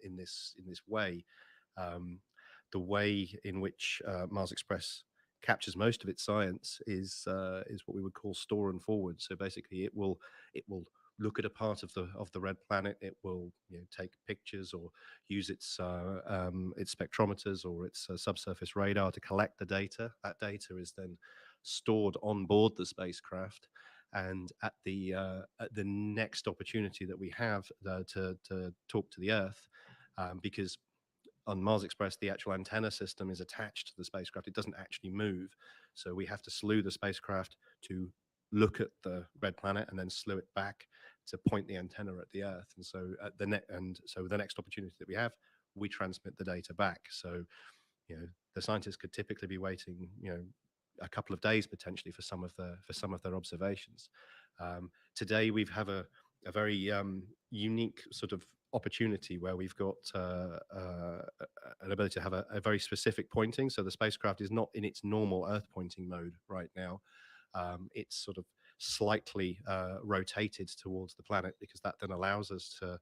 in this way. The way in which Mars Express captures most of its science is what we would call store and forward. So basically, it will look at a part of the red planet. It will take pictures or use its spectrometers or its subsurface radar to collect the data. That data is then stored on board the spacecraft, and at the next opportunity that we have to talk to the Earth, because on Mars Express, the actual antenna system is attached to the spacecraft. It doesn't actually move. So we have to slew the spacecraft to look at the red planet and then slew it back to point the antenna at the Earth. And so the next opportunity that we have, we transmit the data back. So, the scientists could typically be waiting, a couple of days potentially for some of their observations. Today we have a very unique sort of opportunity where we've got an ability to have a very specific pointing. So the spacecraft is not in its normal Earth pointing mode right now. It's sort of slightly rotated towards the planet, because that then allows us to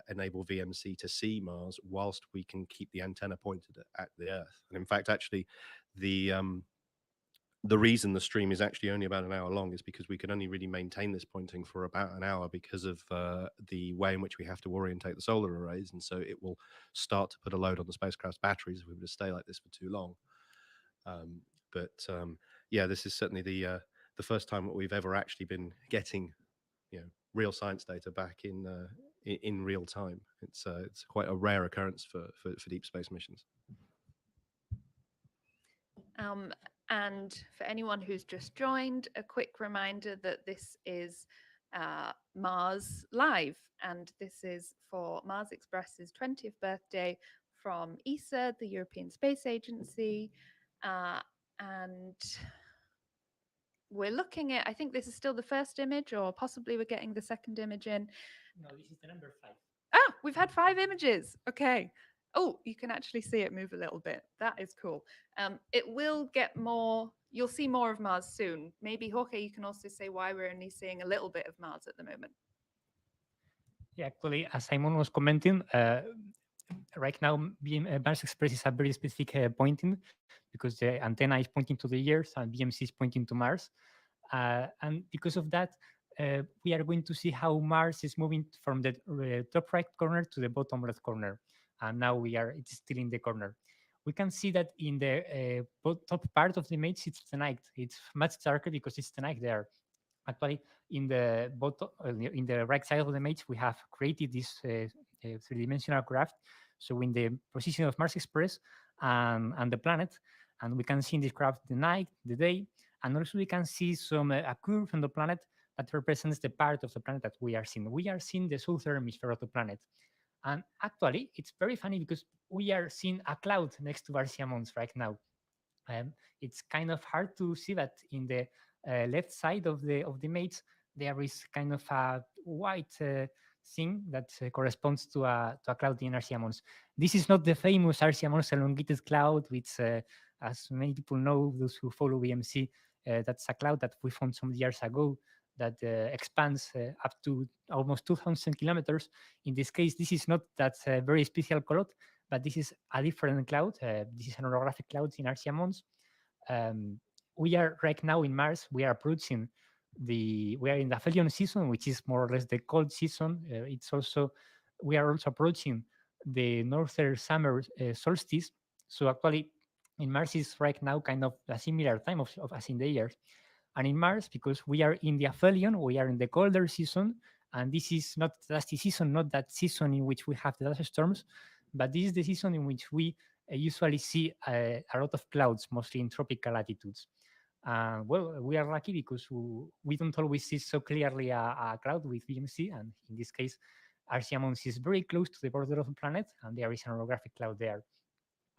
enable VMC to see Mars whilst we can keep the antenna pointed at the Earth. And in fact, actually, the reason the stream is actually only about an hour long is because we can only really maintain this pointing for about an hour because of the way in which we have to orientate the solar arrays. And so it will start to put a load on the spacecraft's batteries if we were to stay like this for too long. Yeah, this is certainly the first time that we've ever actually been getting real science data back in real time. It's quite a rare occurrence for deep space missions. And for anyone who's just joined, a quick reminder that this is Mars Live, and this is for Mars Express's 20th birthday from ESA, the European Space Agency. And we're looking at, I think this is still the first image, or possibly we're getting the second image in. No, this is the number 5. Ah, we've had 5 images. Okay. Oh, you can actually see it move a little bit. That is cool. It will get more, you'll see more of Mars soon. Maybe, Jorge, you can also say why we're only seeing a little bit of Mars at the moment. Yeah, actually, as Simon was commenting, right now, Mars Express is a very specific pointing, because the antenna is pointing to the Earth and BMC is pointing to Mars. And because of that, we are going to see how Mars is moving from the top right corner to the bottom left corner. And now it's still in the corner. We can see that in the top part of the image, it's the night. It's much darker because it's the night there. Actually, in the bottom, in the right side of the image, we have created this three-dimensional graph showing the position of Mars Express and the planet. And we can see in this graph the night, the day, and also we can see a curve on the planet that represents the part of the planet that we are seeing. We are seeing the southern hemisphere of the planet. And actually, it's very funny because we are seeing a cloud next to Martian Mons right now. It's kind of hard to see that in the left side of the image, there is kind of a white thing that corresponds to a cloud in Martian Mons. This is not the famous Martian Mons elongated cloud, which, as many people know, those who follow VMC, that's a cloud that we found some years ago that expands up to almost 2,000 kilometers. In this case, this is not that very special cloud, but this is a different cloud. This is an orographic cloud in Martian Mons. We are right now in Mars. We are approaching we are in the aphelion season, which is more or less the cold season. We are also approaching the northern summer solstice. So actually, in Mars is right now kind of a similar time of as in the year. And in Mars, because we are in the aphelion, we are in the colder season, and this is not the dusty season, not that season in which we have the dust storms, but this is the season in which we usually see a lot of clouds, mostly in tropical latitudes. Well, we are lucky because we don't always see so clearly a cloud with VMC, and in this case, Martian Mons is very close to the border of the planet, and there is an orographic cloud there.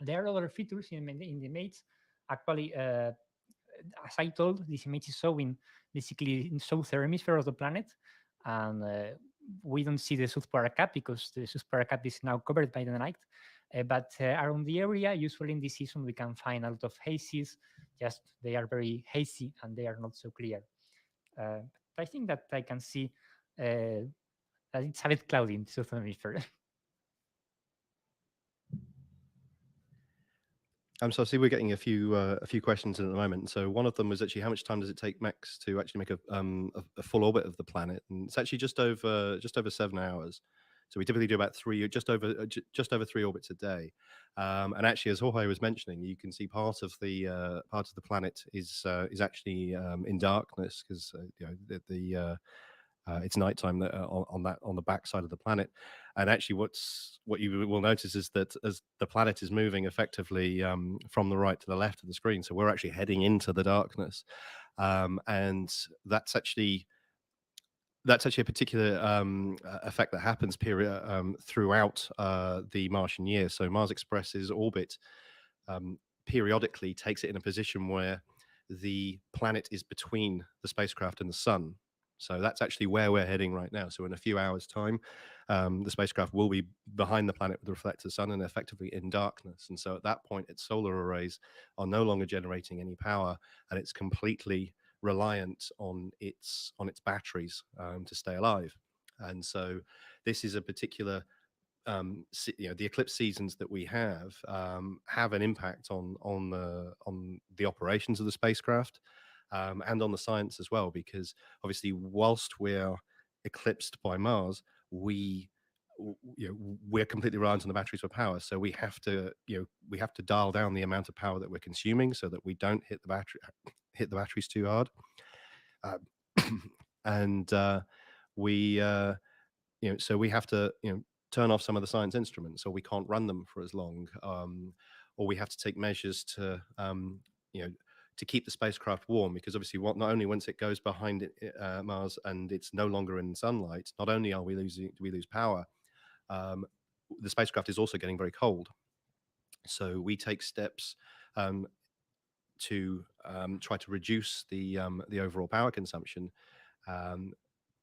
There are other features in the image. Actually, as I told, this image is showing basically in southern hemisphere of the planet, and we don't see the south polar cap because the south polar cap is now covered by the night. But around the area, usually in this season, we can find a lot of hazes. Just they are very hazy and they are not so clear. I think that I can see that it's a bit cloudy in the southern hemisphere. So I see we're getting a few questions in at the moment. So one of them was actually, how much time does it take Max to actually make a full orbit of the planet? And it's actually just over 7 hours. So we typically do about just over 3 orbits a day. And actually, as Jorge was mentioning, you can see part of the planet is actually in darkness, because you know it's nighttime on the back side of the planet. And actually, what you will notice is that as the planet is moving effectively from the right to the left of the screen, so we're actually heading into the darkness, and that's actually a particular effect that happens throughout the Martian year. So Mars Express's orbit periodically takes it in a position where the planet is between the spacecraft and the sun. So that's actually where we're heading right now. So in a few hours' time, the spacecraft will be behind the planet with the reflected sun and effectively in darkness. And so at that point, its solar arrays are no longer generating any power, and it's completely reliant on its batteries to stay alive. And so this is a particular the eclipse seasons that we have an impact on the operations of the spacecraft, and on the science as well, because obviously whilst we're eclipsed by Mars, we're completely reliant on the batteries for power. So we have to dial down the amount of power that we're consuming so that we don't hit the batteries too hard. Uh, and so we have to turn off some of the science instruments, or we can't run them for as long, or we have to take measures to to keep the spacecraft warm, because obviously not only once it goes behind Mars and it's no longer in sunlight, not only do we lose power, the spacecraft is also getting very cold. So we take steps to try to reduce the overall power consumption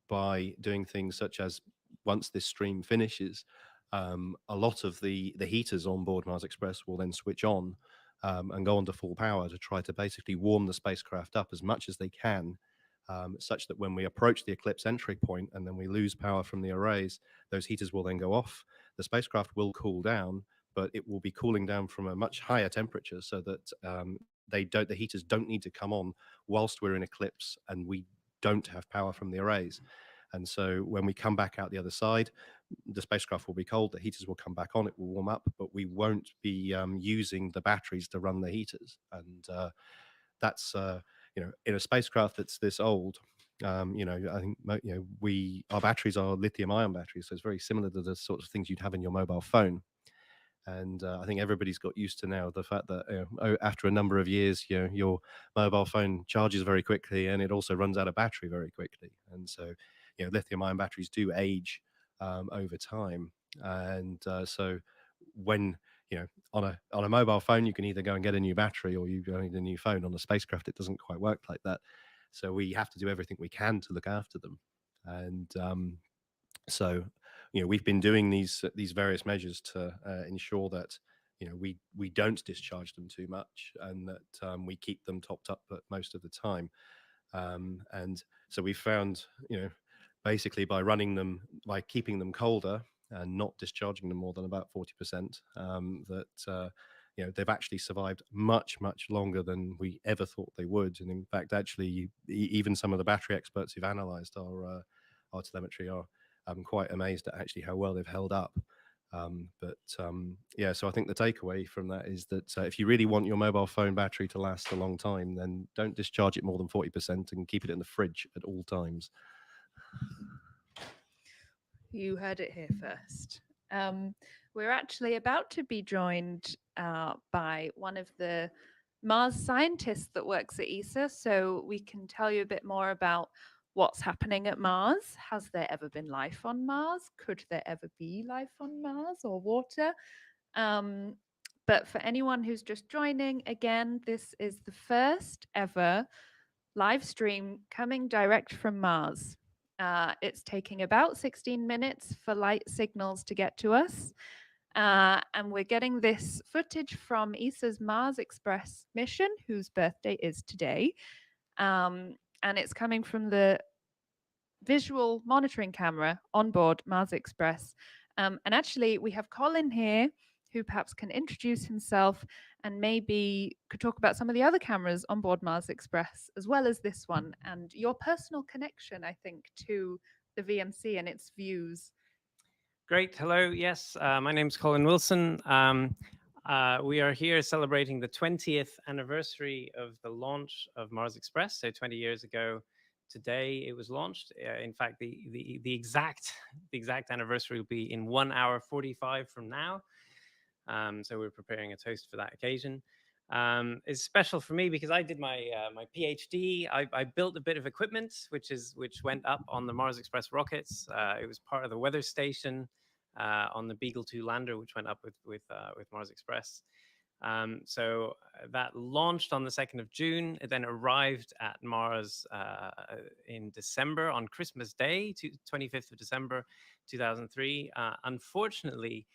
by doing things such as, once this stream finishes, a lot of the heaters on board Mars Express will then switch on and go on to full power to try to basically warm the spacecraft up as much as they can, such that when we approach the eclipse entry point and then we lose power from the arrays, those heaters will then go off. The spacecraft will cool down, but it will be cooling down from a much higher temperature, so that the heaters don't need to come on whilst we're in eclipse and we don't have power from the arrays. And so when we come back out the other side, the spacecraft will be cold, the heaters will come back on, it will warm up, but we won't be using the batteries to run the heaters. And that's in a spacecraft that's this old, I think our batteries are lithium-ion batteries, so it's very similar to the sorts of things you'd have in your mobile phone. And I think everybody's got used to now the fact that after a number of years, your mobile phone charges very quickly, and it also runs out of battery very quickly. And so, lithium-ion batteries do age over time. And so, when on a mobile phone, you can either go and get a new battery, or you go and get a new phone. On a spacecraft, it doesn't quite work like that. So we have to do everything we can to look after them. And so we've been doing these various measures to ensure that we don't discharge them too much, and that we keep them topped up most of the time. And so we found basically by keeping them colder and not discharging them more than about 40%, that they've actually survived much longer than we ever thought they would. And in fact, actually, even some of the battery experts who've analyzed our telemetry are quite amazed at actually how well they've held up. So I think the takeaway from that is that if you really want your mobile phone battery to last a long time, then don't discharge it more than 40% and keep it in the fridge at all times. You heard it here first. We're actually about to be joined by one of the Mars scientists that works at ESA, so we can tell you a bit more about what's happening at Mars. Has there ever been life on Mars? Could there ever be life on Mars, or water? But for anyone who's just joining, again, this is the first ever live stream coming direct from Mars. It's taking about 16 minutes for light signals to get to us. And we're getting this footage from ESA's Mars Express mission, whose birthday is today. And it's coming from the visual monitoring camera on board Mars Express. And actually, we have Colin here, who perhaps can introduce himself and maybe could talk about some of the other cameras on board Mars Express, as well as this one, and your personal connection, I think, to the VMC and its views. Great. Hello. Yes, my name's Colin Wilson. We are here celebrating the 20th anniversary of the launch of Mars Express. So 20 years ago today it was launched. In fact, the exact anniversary will be in 1 hour 45 from now. So we're preparing a toast for that occasion. It's special for me because I did my PhD. I built a bit of equipment which went up on the Mars Express rockets. It was part of the weather station on the Beagle 2 lander, which went up with Mars Express. So that launched on the 2nd of June. It then arrived at Mars in December, on Christmas Day, 25th of December, 2003. Unfortunately,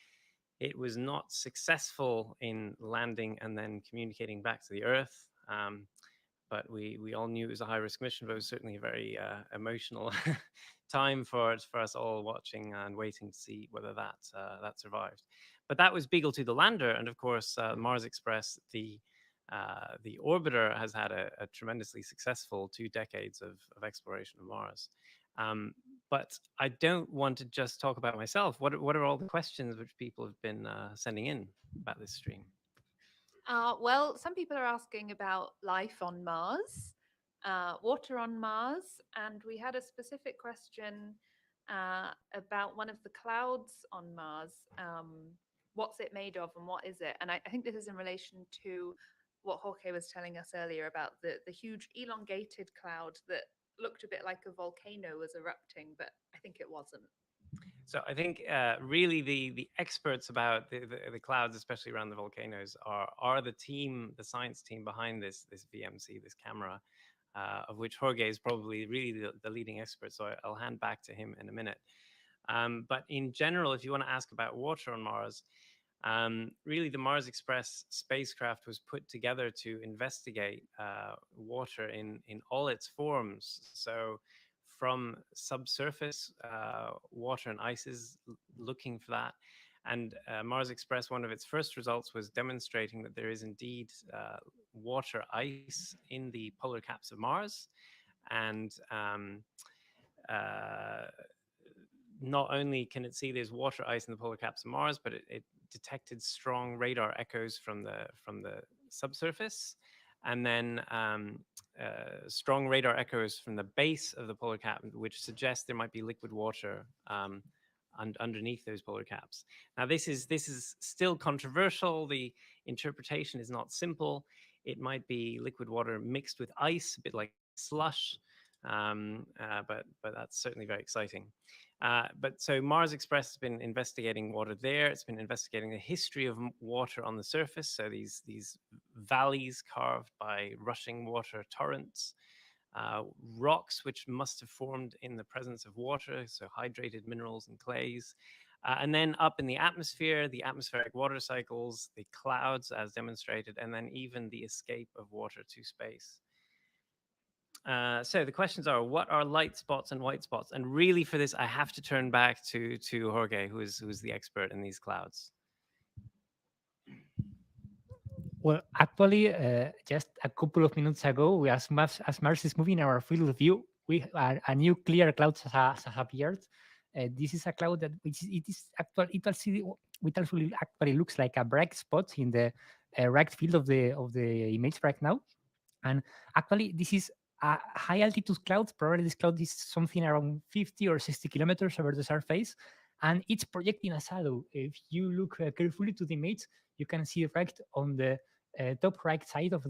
it was not successful in landing and then communicating back to the Earth. But we all knew it was a high-risk mission, but it was certainly a very emotional time for us all watching and waiting to see whether that survived. But that was Beagle 2, the lander, and of course Mars Express, the orbiter, has had a tremendously successful 2 decades of exploration of Mars. But I don't want to just talk about myself. What are all the questions which people have been sending in about this stream? Well, some people are asking about life on Mars, water on Mars, and we had a specific question about one of the clouds on Mars. What's it made of and what is it? And I think this is in relation to what Jorge was telling us earlier about the huge elongated cloud that looked a bit like a volcano was erupting, but I think it wasn't. So I think really the experts about the clouds, especially around the volcanoes, are the science team behind this VMC, this camera, of which Jorge is probably really the leading expert. So I'll hand back to him in a minute. But in general, if you want to ask about water on Mars, really the Mars Express spacecraft was put together to investigate water in all its forms. So from subsurface water and ices, looking for that. And Mars Express, one of its first results was demonstrating that there is indeed water ice in the polar caps of Mars. And not only can it see there's water ice in the polar caps of Mars, but it detected strong radar echoes from the subsurface, and then strong radar echoes from the base of the polar cap, which suggests there might be liquid water underneath those polar caps. Now, this is still controversial. The interpretation is not simple. It might be liquid water mixed with ice, a bit like slush, but that's certainly very exciting. But so Mars Express has been investigating water there. It's been investigating the history of water on the surface. So these valleys carved by rushing water torrents, rocks which must have formed in the presence of water, so hydrated minerals and clays. And then up in the atmosphere, the atmospheric water cycles, the clouds as demonstrated, and then even the escape of water to space. So the questions are, what are light spots and white spots? And really for this, I have to turn back to Jorge, who is the expert in these clouds. Well, actually, just a couple of minutes ago, as Mars is moving our field of view, a new clear cloud has appeared. This is a cloud that it actually looks like a bright spot in the right field of the image right now. And actually, this is a high altitude cloud. Probably this cloud is something around 50 or 60 kilometers over the surface, and it's projecting a shadow. If you look carefully to the image, you can see right on the top right side of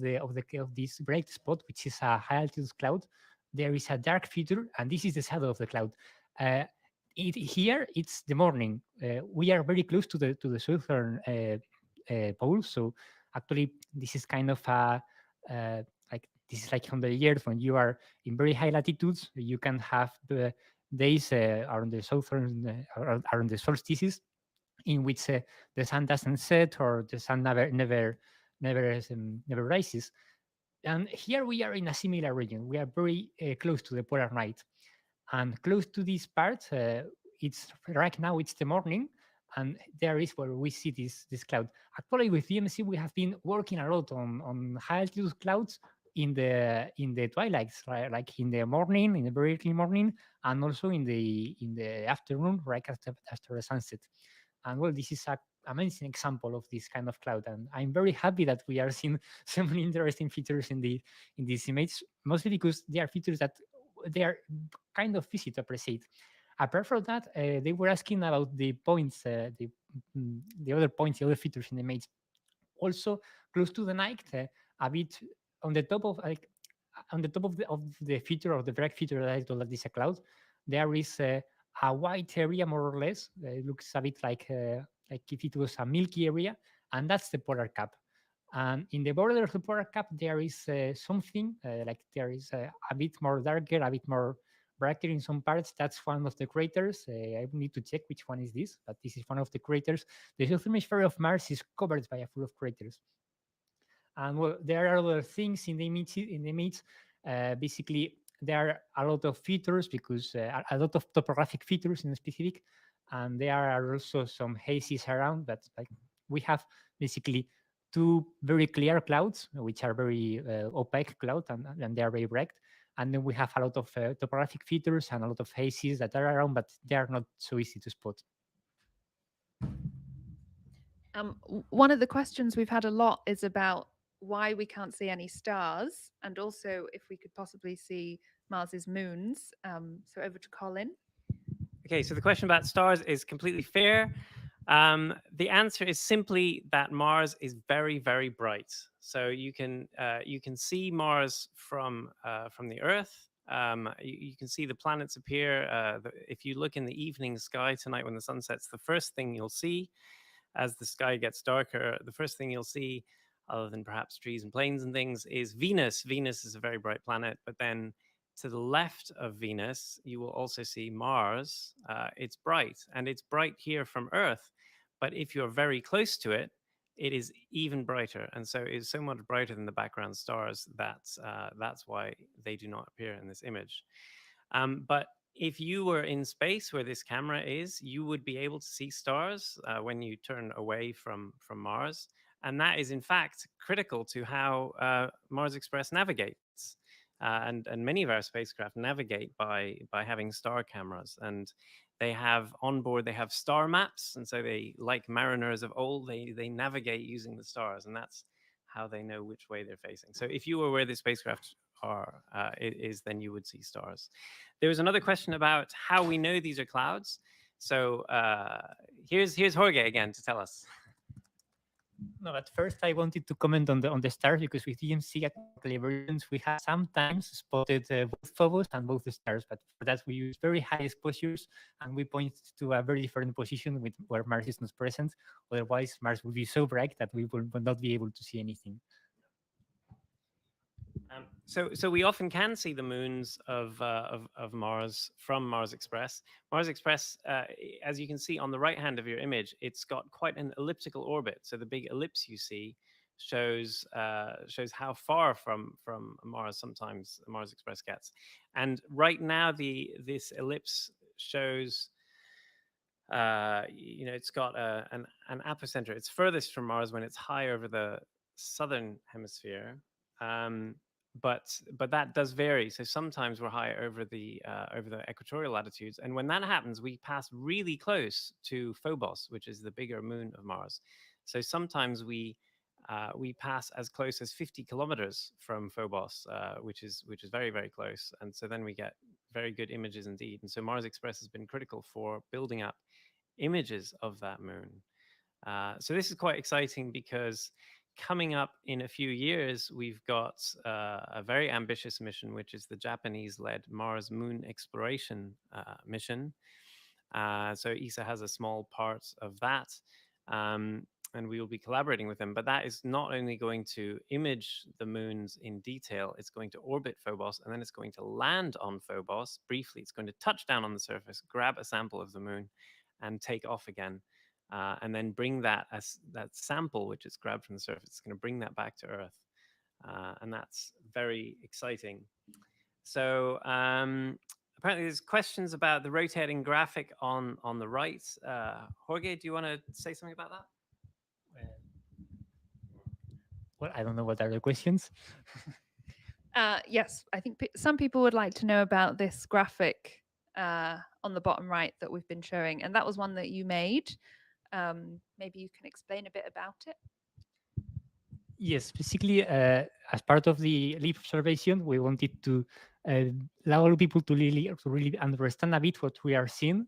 this bright spot, which is a high altitude cloud. There is a dark feature, and this is the shadow of the cloud. Here it's the morning. We are very close to the southern pole, so actually this is kind of a this is like on the Earth when you are in very high latitudes. You can have the days around the southern around the solstices, in which the sun doesn't set or the sun never rises. And here we are in a similar region. We are very close to the polar night, and close to this part, it's right now it's the morning, and there is where we see this cloud. Actually, with VMC, we have been working a lot on high altitude clouds in the twilights, right? Like in the morning, in the very early morning, and also in the afternoon, right after the sunset. And well, this is a amazing example of this kind of cloud, and I'm very happy that we are seeing so many interesting features in this image, mostly because they are features that they are kind of easy to appreciate. Apart from that, they were asking about the points, the other points, the other features in the image. Also, close to the night, a bit on the top of the feature, of the direct feature that I told that is a cloud, there is a white area, more or less. It looks a bit like if it was a milky area, and that's the polar cap. And in the border of the polar cap, there is something like there is a bit more darker, a bit more brighter in some parts. That's one of the craters. I need to check which one is this, but this is one of the craters. The southern hemisphere of Mars is covered by a full of craters. And well, there are other things in the image. Basically, there are a lot of features because a lot of topographic features in specific, and there are also some hazes around. But like we have basically two very clear clouds, which are very opaque clouds, and they are very bright. And then we have a lot of topographic features and a lot of hazes that are around, but they are not so easy to spot. One of the questions we've had a lot is about why we can't see any stars, and also if we could possibly see Mars's moons. So over to Colin. Okay, so the question about stars is completely fair. The answer is simply that Mars is very, very bright. So you can see Mars from the Earth. You can see the planets appear. If you look in the evening sky tonight when the sun sets, the first thing you'll see as the sky gets darker, the first thing you'll see, other than perhaps trees and planes and things, is Venus. Venus is a very bright planet, but then to the left of Venus, you will also see Mars. It's bright, and it's bright here from Earth. But if you're very close to it, it is even brighter. And so it is so much brighter than the background stars that that's why they do not appear in this image. But if you were in space where this camera is, you would be able to see stars when you turn away from Mars. And that is, in fact, critical to how Mars Express navigates. And many of our spacecraft navigate by having star cameras. And they have on board, they have star maps. And so they, like mariners of old, they navigate using the stars. And that's how they know which way they're facing. So if you were where the spacecraft is, then you would see stars. There was another question about how we know these are clouds. So here's Jorge again to tell us. No, but first I wanted to comment on the stars, because with EMC calibrations we have sometimes spotted both Phobos and both the stars, but for that we use very high exposures and we point to a very different position with where Mars is not present. Otherwise, Mars would be so bright that we would not be able to see anything. So we often can see the moons of Mars from Mars Express. Mars Express, as you can see on the right hand of your image, it's got quite an elliptical orbit. So the big ellipse you see shows how far from Mars sometimes Mars Express gets. And right now this ellipse shows it's got an apocenter. It's furthest from Mars when it's high over the southern hemisphere. But that does vary. So sometimes we're high over the equatorial latitudes, and when that happens, we pass really close to Phobos, which is the bigger moon of Mars. So sometimes we pass as close as 50 kilometers from Phobos, which is very, very close, and so then we get very good images indeed. And so Mars Express has been critical for building up images of that moon. So this is quite exciting because coming up in a few years, we've got a very ambitious mission, which is the Japanese-led Mars Moon Exploration mission. So ESA has a small part of that, and we will be collaborating with them. But that is not only going to image the moons in detail, it's going to orbit Phobos, and then it's going to land on Phobos briefly. It's going to touch down on the surface, grab a sample of the moon, and take off again. And then bring that sample, which is grabbed from the surface, it's going to bring that back to Earth. And that's very exciting. So apparently there's questions about the rotating graphic on the right. Jorge, do you want to say something about that? Well, I don't know what are the questions. Yes, I think some people would like to know about this graphic on the bottom right that we've been showing, and that was one that you made. Maybe you can explain a bit about it. Yes, basically, as part of the leaf observation, we wanted to allow people to really understand a bit what we are seeing.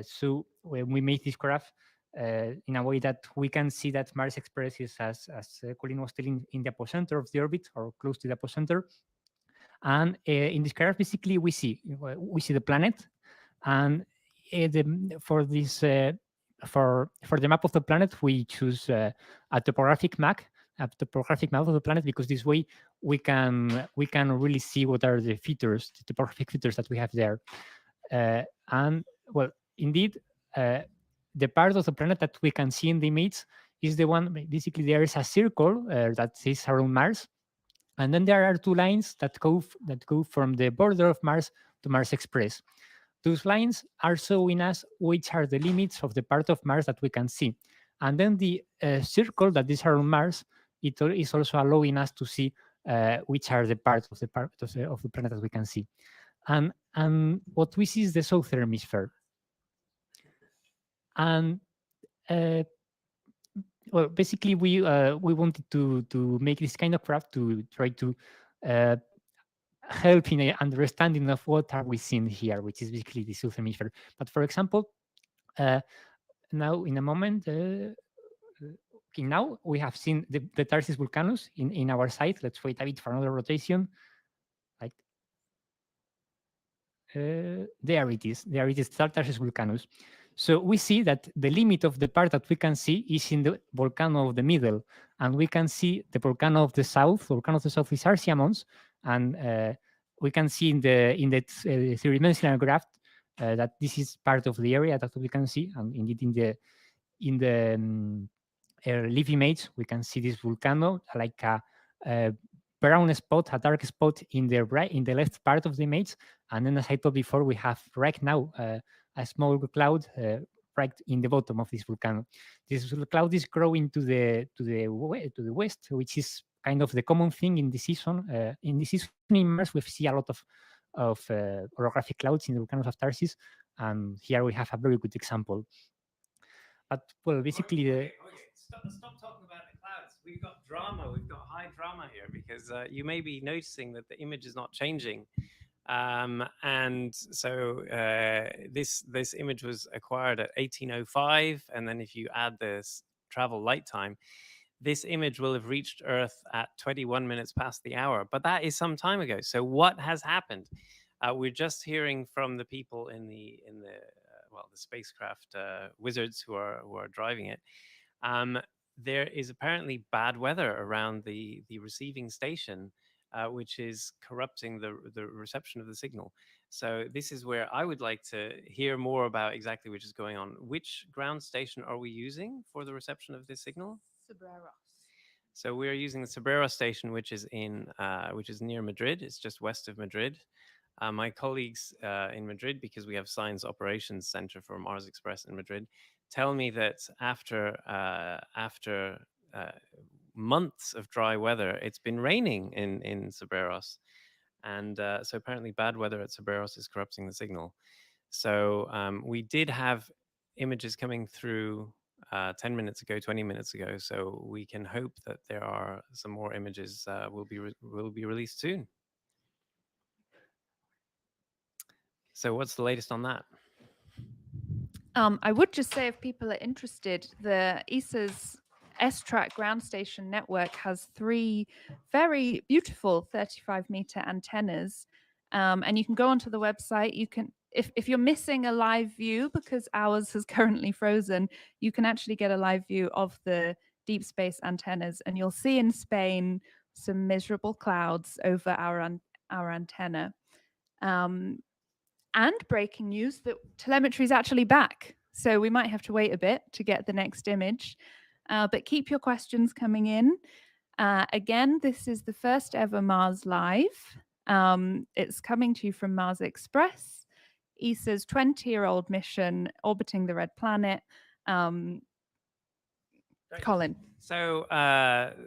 So when we made this graph in a way that we can see that Mars Express is, as Colin was telling, in the epicenter of the orbit or close to the epicenter. And in this graph, basically, we see the planet, and for the map of the planet, we choose a topographic map of the planet, because this way we can really see what are the features, the topographic features that we have there. And well, indeed, the part of the planet that we can see in the image is the one. Basically, there is a circle that is around Mars, and then there are two lines that go from the border of Mars to Mars Express. Those lines are showing us which are the limits of the part of Mars that we can see. And then the circle that is around Mars, it is also allowing us to see which are the parts of the planet that we can see. And what we see is the southern hemisphere. And well, basically, we wanted to make this kind of graph to try to help in a understanding of what are we seeing here, which is basically the southern hemisphere. But for example, now in a moment, okay, now we have seen the Tarsis Vulcanus in our site. Let's wait a bit for another rotation. Like there it is, Tarsis Vulcanus. So we see that the limit of the part that we can see is in the volcano of the middle, and we can see the volcano of the south. The volcano of the south is Arsia Mons, and we can see in the three-dimensional graph that this is part of the area that we can see, and indeed in the leaf image we can see this volcano like a brown spot, a dark spot in the left part of the image, and then as I told before, we have right now a small cloud right in the bottom of this volcano. This cloud is growing to the west, which is kind of the common thing in the season. In the season in Mars, we see a lot of orographic clouds in the volcanoes of Tarsis, and here we have a very good example. But well, basically, Stop talking about the clouds. We've got drama. We've got high drama here, because you may be noticing that the image is not changing. And so this image was acquired at 1805, and then if you add this travel light time, this image will have reached Earth at 21 minutes past the hour. But that is some time ago. So what has happened? We're just hearing from the people in the spacecraft wizards who are driving it. There is apparently bad weather around the receiving station, which is corrupting the reception of the signal. So this is where I would like to hear more about exactly which is going on. Which ground station are we using for the reception of this signal? Cebreros. So we are using the Cebreros station, which is near Madrid. It's just west of Madrid. My colleagues in Madrid, because we have Science Operations Center for Mars Express in Madrid, tell me that after months of dry weather, it's been raining in Cebreros, and so apparently bad weather at Cebreros is corrupting the signal. So we did have images coming through 10 minutes ago, 20 minutes ago, so we can hope that there are some more images will be released soon. So what's the latest on that? I would just say, if people are interested, the ESA's S-Track ground station network has 3 very beautiful 35-meter antennas, and you can go onto the website. You can, if you're missing a live view because ours has currently frozen, you can actually get a live view of the deep space antennas, and you'll see in Spain some miserable clouds over our antenna. And breaking news that telemetry is actually back. So we might have to wait a bit to get the next image. But keep your questions coming in. Again, this is the first ever Mars Live. It's coming to you from Mars Express, ESA's 20-year-old mission orbiting the red planet. Colin. So,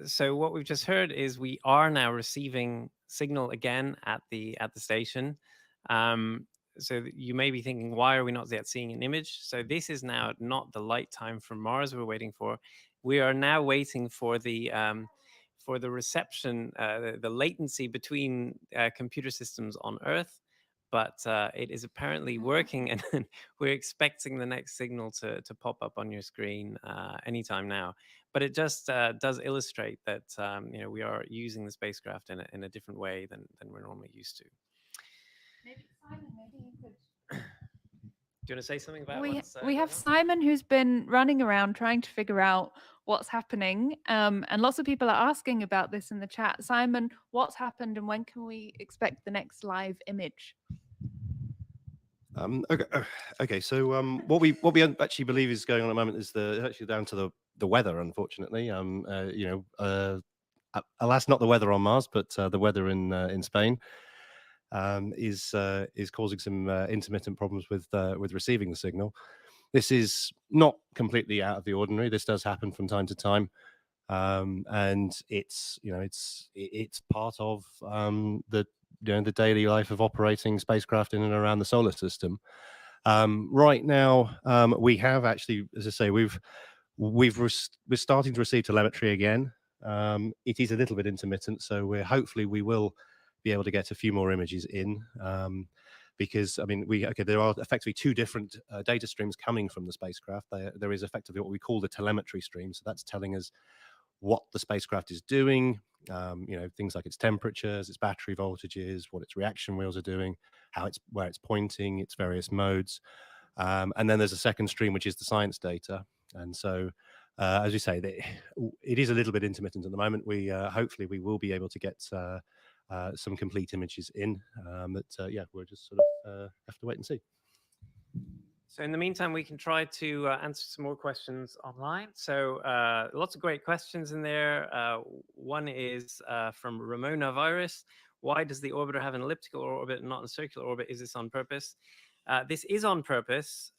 so what we've just heard is we are now receiving signal again at the station. So you may be thinking, why are we not yet seeing an image? So this is now not the light time from Mars we're waiting for. We are now waiting for the reception, the latency between computer systems on Earth. But it is apparently working, and we're expecting the next signal to pop up on your screen anytime now. But it just does illustrate that we are using the spacecraft in a different way than we're normally used to. Maybe Simon, maybe you could. Do you want to say something about we have Simon, who's been running around trying to figure out what's happening, and lots of people are asking about this in the chat. Simon, what's happened, and when can we expect the next live image? Okay. So what we actually believe is going on at the moment is actually down to the weather, unfortunately. Alas, not the weather on Mars, but the weather in Spain is causing some intermittent problems with receiving the signal. This is not completely out of the ordinary. This does happen from time to time, and it's part of the daily life of operating spacecraft in and around the solar system. Right now, we have actually, as I say, we're starting to receive telemetry again. It is a little bit intermittent, so hopefully we will be able to get a few more images in, because I mean there are effectively two different data streams coming from the spacecraft. There is effectively what we call the telemetry stream, so that's telling us what the spacecraft is doing, things like its temperatures, its battery voltages, what its reaction wheels are doing, where it's pointing, its various modes, and then there's a second stream which is the science data. And so as we say, it is a little bit intermittent at the moment. We hopefully we will be able to get some complete images in, but we'll just sort of have to wait and see. So in the meantime, we can try to answer some more questions online. So lots of great questions in there. One is from Ramona Virus. Why does the orbiter have an elliptical orbit and not a circular orbit? Is this on purpose? This is on purpose.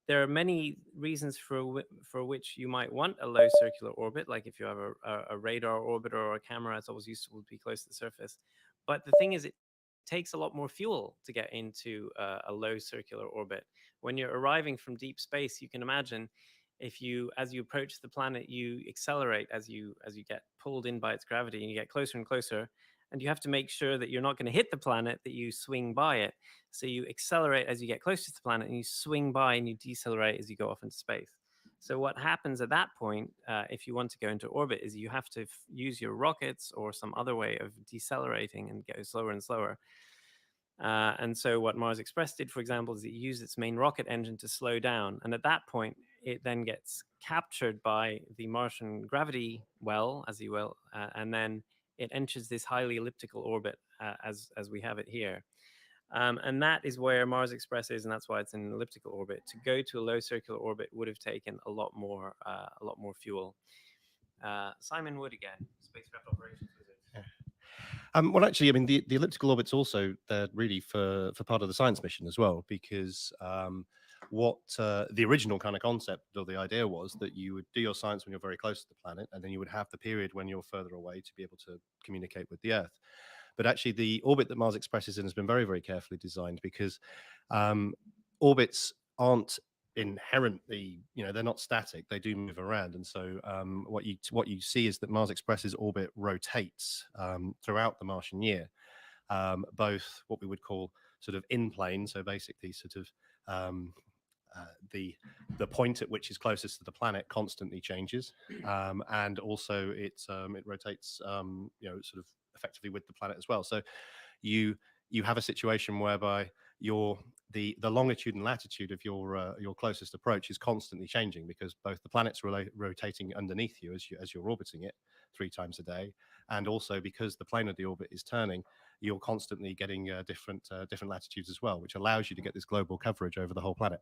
There are many reasons for which you might want a low circular orbit, like if you have a radar orbiter or a camera, it's always useful to be close to the surface. But the thing is, it takes a lot more fuel to get into a low circular orbit. When you're arriving from deep space, you can imagine as you approach the planet, you accelerate as you get pulled in by its gravity, and you get closer and closer. And you have to make sure that you're not going to hit the planet, that you swing by it. So you accelerate as you get closer to the planet, and you swing by and you decelerate as you go off into space. So what happens at that point, if you want to go into orbit, is you have to use your rockets or some other way of decelerating and go slower and slower. And so what Mars Express did, for example, is it used its main rocket engine to slow down. And at that point, it then gets captured by the Martian gravity well, as you will, and then it enters this highly elliptical orbit as we have it here. And that is where Mars Express is, and that's why it's in an elliptical orbit. To go to a low circular orbit would have taken a lot more fuel. Simon Wood again, spacecraft operations wizard. Well, actually, I mean, the elliptical orbit's also there really for part of the science mission as well, because what the original kind of concept or the idea was that you would do your science when you're very close to the planet, and then you would have the period when you're further away to be able to communicate with the Earth. But actually, the orbit that Mars Express is in has been very, very carefully designed, because orbits aren't inherently, they're not static, they do move around. And so what you see is that Mars Express's orbit rotates throughout the Martian year, both what we would call sort of in plane, so basically sort of the point at which is closest to the planet constantly changes, and also it rotates sort of effectively with the planet as well. So you have a situation whereby the longitude and latitude of your closest approach is constantly changing, because both the planet's rotating underneath you as you're orbiting it 3 times a day, and also because the plane of the orbit is turning, you're constantly getting different latitudes as well, which allows you to get this global coverage over the whole planet.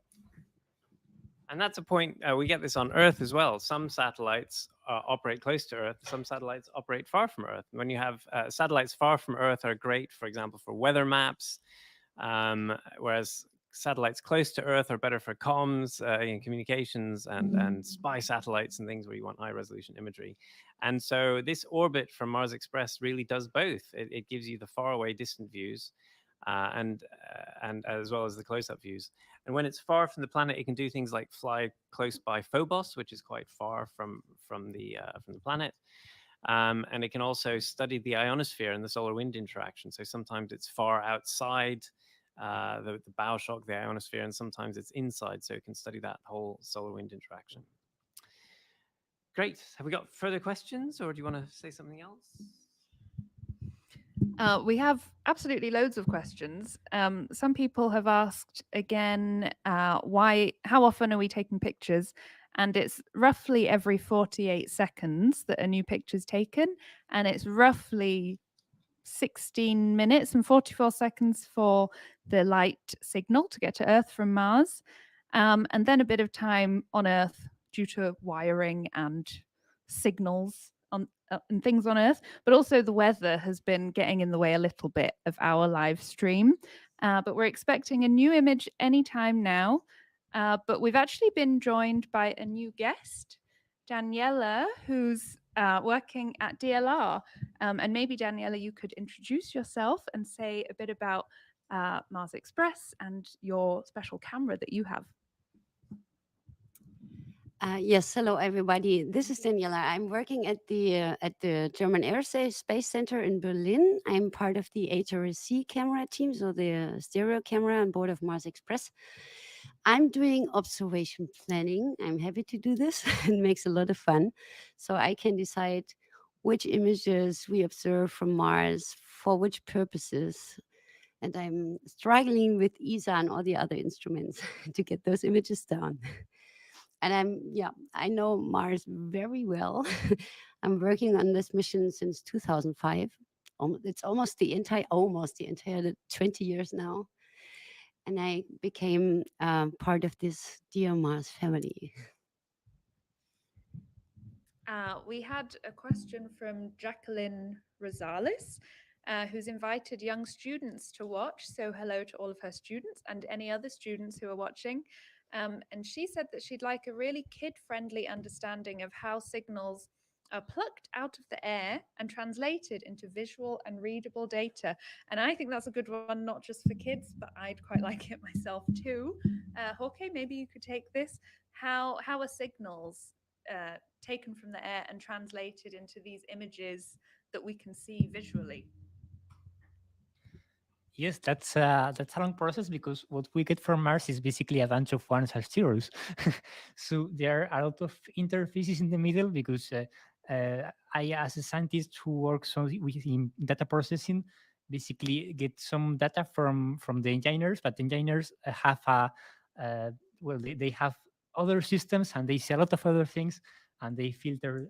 And that's a point, we get this on Earth as well. Some satellites operate close to Earth. Some satellites operate far from Earth. When you have satellites far from Earth are great, for example, for weather maps, whereas satellites close to Earth are better for comms, communications, and spy satellites and things where you want high-resolution imagery. And so this orbit from Mars Express really does both. It gives you the faraway, distant views, and as well as the close-up views. And when it's far from the planet, it can do things like fly close by Phobos, which is quite far from the planet. And it can also study the ionosphere and the solar wind interaction. So sometimes it's far outside the bow shock, the ionosphere, and sometimes it's inside. So it can study that whole solar wind interaction. Great. Have we got further questions, or do you want to say something else? We have absolutely loads of questions. Some people have asked again, how often are we taking pictures? And it's roughly every 48 seconds that a new picture is taken. And it's roughly 16 minutes and 44 seconds for the light signal to get to Earth from Mars. And then a bit of time on Earth due to wiring and signals and things on Earth, but also the weather has been getting in the way a little bit of our live stream. But we're expecting a new image anytime now. But we've actually been joined by a new guest, Daniela, who's working at DLR. And maybe, Daniela, you could introduce yourself and say a bit about Mars Express and your special camera that you have. Yes, hello everybody. This is Daniela. I'm working at the German Aerospace Center in Berlin. I'm part of the HRSC camera team, so the stereo camera on board of Mars Express. I'm doing observation planning. I'm happy to do this. It makes a lot of fun. So I can decide which images we observe from Mars for which purposes. And I'm struggling with ESA and all the other instruments to get those images down. And I know Mars very well. I'm working on this mission since 2005. It's almost the entire 20 years now. And I became part of this dear Mars family. We had a question from Jacqueline Rosales, who's invited young students to watch. So hello to all of her students and any other students who are watching. And she said that she'd like a really kid-friendly understanding of how signals are plucked out of the air and translated into visual and readable data. And I think that's a good one, not just for kids, but I'd quite like it myself too. Jorge, maybe you could take this. How are signals taken from the air and translated into these images that we can see visually? Yes, that's a long process, because what we get from Mars is basically a bunch of ones and zeros. So there are a lot of interfaces in the middle, because I, as a scientist who works in data processing, basically get some data from the engineers, but the engineers have they have other systems and they see a lot of other things, and they filter